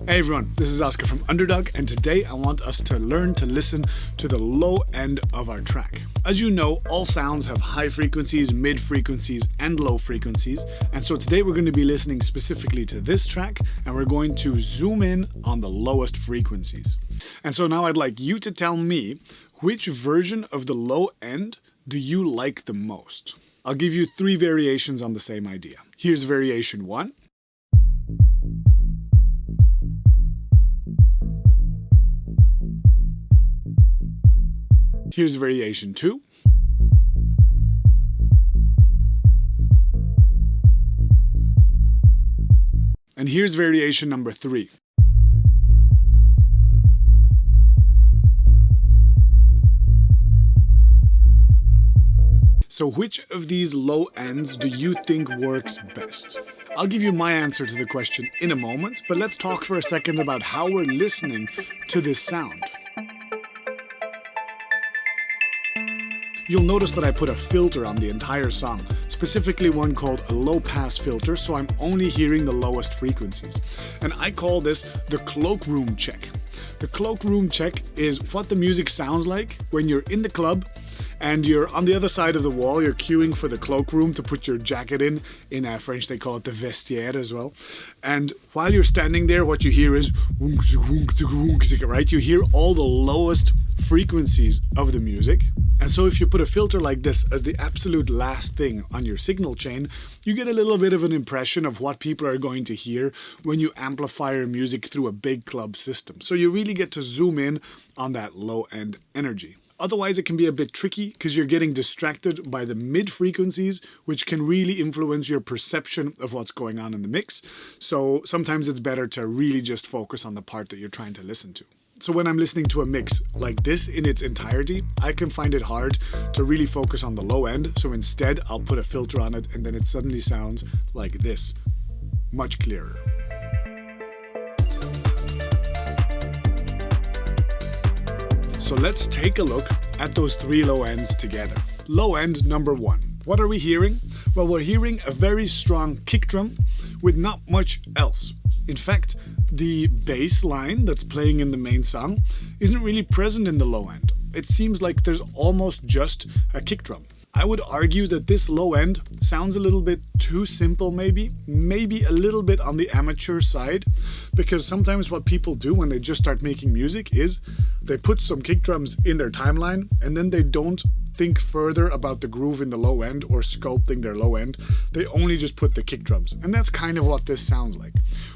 Hey everyone, this is Oscar from Underdog, and today I want us to learn to listen to the low end of our track. As you know, all sounds have high frequencies, mid frequencies, and low frequencies, and so today we're going to be listening specifically to this track, and we're going to zoom in on the lowest frequencies. And so now I'd like you to tell me which version of the low end do you like the most? I'll give you 3 variations on the same idea. Here's variation 1. Here's variation 2. And here's variation number 3. So which of these low ends do you think works best? I'll give you my answer to the question in a moment, but let's talk for a second about how we're listening to this sound. You'll notice that I put a filter on the entire song, specifically one called a low pass filter, so I'm only hearing the lowest frequencies. And I call this the cloakroom check. The cloakroom check is what the music sounds like when you're in the club and you're on the other side of the wall, you're queuing for the cloakroom to put your jacket in. In French they call it the vestiaire as well. And while you're standing there, what you hear is right? You hear all the lowest frequencies of the music. And so if you put a filter like this as the absolute last thing on your signal chain, you get a little bit of an impression of what people are going to hear when you amplify your music through a big club system. So you really get to zoom in on that low end energy. Otherwise, it can be a bit tricky because you're getting distracted by the mid frequencies, which can really influence your perception of what's going on in the mix. So sometimes it's better to really just focus on the part that you're trying to listen to. So when I'm listening to a mix like this in its entirety, I can find it hard to really focus on the low end. So instead, I'll put a filter on it and then it suddenly sounds like this, much clearer. So let's take a look at those 3 low ends together. Low end number 1. What are we hearing? Well, we're hearing a very strong kick drum with not much else. In fact, the bass line that's playing in the main song isn't really present in the low end. It seems like there's almost just a kick drum. I would argue that this low end sounds a little bit too simple maybe a little bit on the amateur side, because sometimes what people do when they just start making music is they put some kick drums in their timeline and then they don't think further about the groove in the low end or sculpting their low end. They only just put the kick drums, and that's kind of what this sounds like.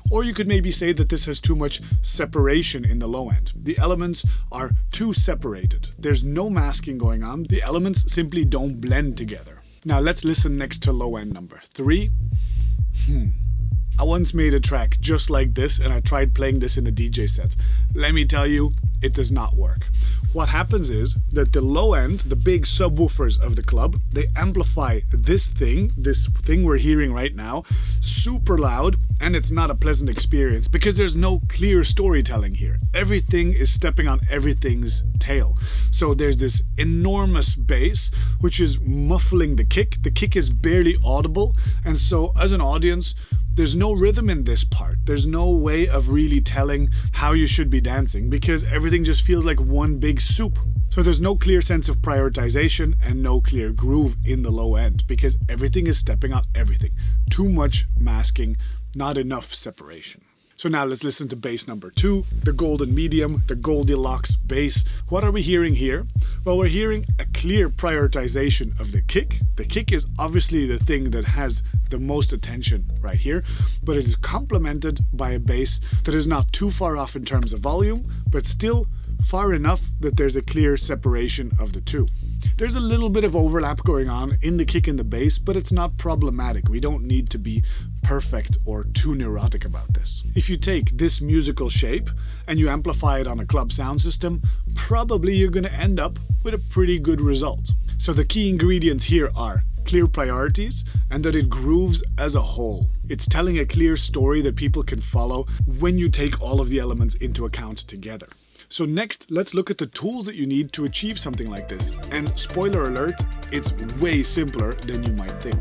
Or you could maybe say that this has too much separation in the low end. The elements are too separated. There's no masking going on. The elements simply don't blend together. Now let's listen next to low end number 3. I once made a track just like this and I tried playing this in a DJ set. Let me tell you, it does not work. What happens is that the low end, the big subwoofers of the club, they amplify this thing we're hearing right now, super loud, and it's not a pleasant experience because there's no clear storytelling here. Everything is stepping on everything's tail. So there's this enormous bass, which is muffling the kick. The kick is barely audible, and so as an audience, there's no rhythm in this part. There's no way of really telling how you should be dancing because everything just feels like one big soup. So there's no clear sense of prioritization and no clear groove in the low end because everything is stepping on everything. Too much masking, not enough separation. So now let's listen to bass number 2, the golden medium, the Goldilocks bass. What are we hearing here? Well, we're hearing a clear prioritization of the kick. The kick is obviously the thing that has the most attention right here, but it is complemented by a bass that is not too far off in terms of volume, but still far enough that there's a clear separation of the two. There's a little bit of overlap going on in the kick and the bass, but it's not problematic. We don't need to be perfect or too neurotic about this. If you take this musical shape and you amplify it on a club sound system, probably you're going to end up with a pretty good result. So the key ingredients here are clear priorities and that it grooves as a whole. It's telling a clear story that people can follow when you take all of the elements into account together. So next, let's look at the tools that you need to achieve something like this. And spoiler alert, it's way simpler than you might think.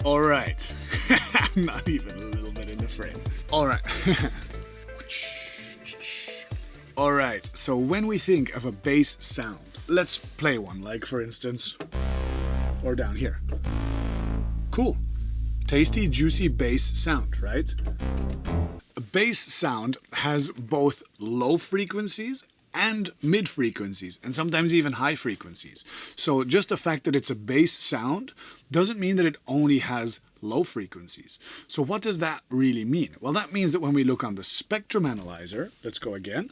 All right. Not even a little bit in the frame. All right. All right, so when we think of a bass sound, let's play one, like for instance, or down here. Cool. Tasty, juicy bass sound, right? A bass sound has both low frequencies and mid frequencies, and sometimes even high frequencies. So just the fact that it's a bass sound doesn't mean that it only has low frequencies. So what does that really mean? Well, that means that when we look on the spectrum analyzer, let's go again.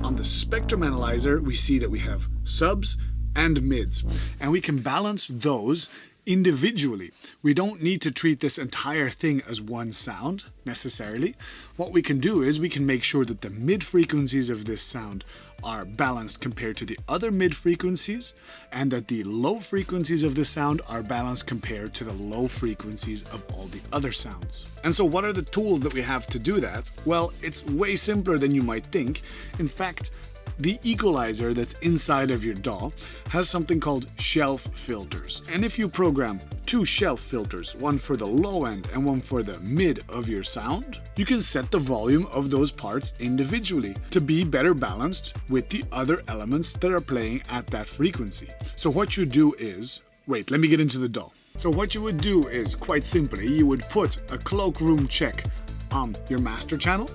On the spectrum analyzer, we see that we have subs and mids, and we can balance those individually. We don't need to treat this entire thing as one sound necessarily. What we can do is we can make sure that the mid frequencies of this sound are balanced compared to the other mid frequencies, and that the low frequencies of the sound are balanced compared to the low frequencies of all the other sounds. And so what are the tools that we have to do that? Well, it's way simpler than you might think. In fact, the equalizer that's inside of your DAW has something called shelf filters. And if you program 2 shelf filters, one for the low end and one for the mid of your sound, you can set the volume of those parts individually to be better balanced with the other elements that are playing at that frequency. So what you do is, wait, let me get into the DAW. So what you would do is, quite simply, you would put a cloakroom check on your master channel,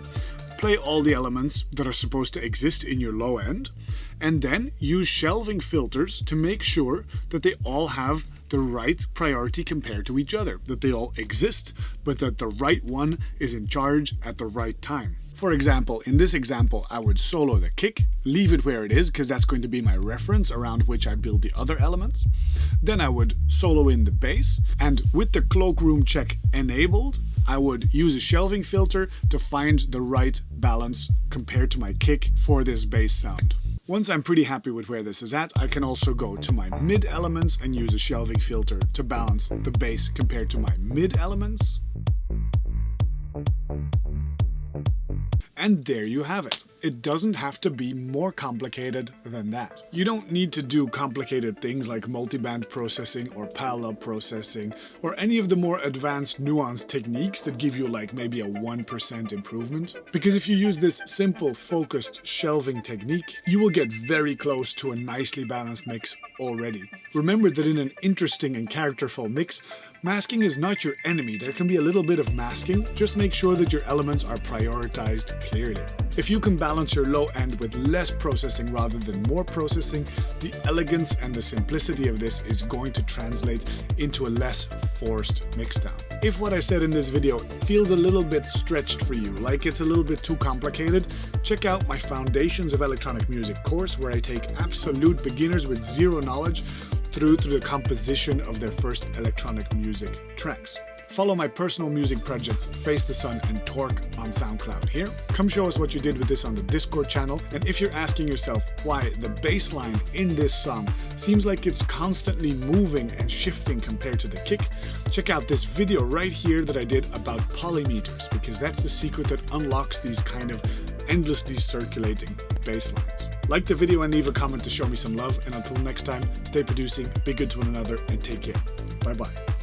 play all the elements that are supposed to exist in your low end, and then use shelving filters to make sure that they all have the right priority compared to each other, that they all exist, but that the right one is in charge at the right time. For example, in this example, I would solo the kick, leave it where it is, because that's going to be my reference around which I build the other elements. Then I would solo in the bass, and with the cloakroom check enabled, I would use a shelving filter to find the right balance compared to my kick for this bass sound. Once I'm pretty happy with where this is at, I can also go to my mid elements and use a shelving filter to balance the bass compared to my mid elements. And there you have it. It doesn't have to be more complicated than that. You don't need to do complicated things like multiband processing or parallel processing or any of the more advanced nuanced techniques that give you like maybe a 1% improvement. Because if you use this simple focused shelving technique, you will get very close to a nicely balanced mix already. Remember that in an interesting and characterful mix, masking is not your enemy. There can be a little bit of masking. Just make sure that your elements are prioritized clearly. If you can balance your low end with less processing rather than more processing, the elegance and the simplicity of this is going to translate into a less forced mixdown. If what I said in this video feels a little bit stretched for you, like it's a little bit too complicated, check out my Foundations of Electronic Music course, where I take absolute beginners with zero knowledge through to the composition of their first electronic music tracks. Follow my personal music projects Face the Sun and Torque on SoundCloud here. Come show us what you did with this on the Discord channel. And if you're asking yourself why the bass line in this song seems like it's constantly moving and shifting compared to the kick, check out this video right here that I did about polymeters, because that's the secret that unlocks these kind of endlessly circulating bass lines. Like the video and leave a comment to show me some love, and until next time, stay producing, be good to one another, and take care. Bye bye.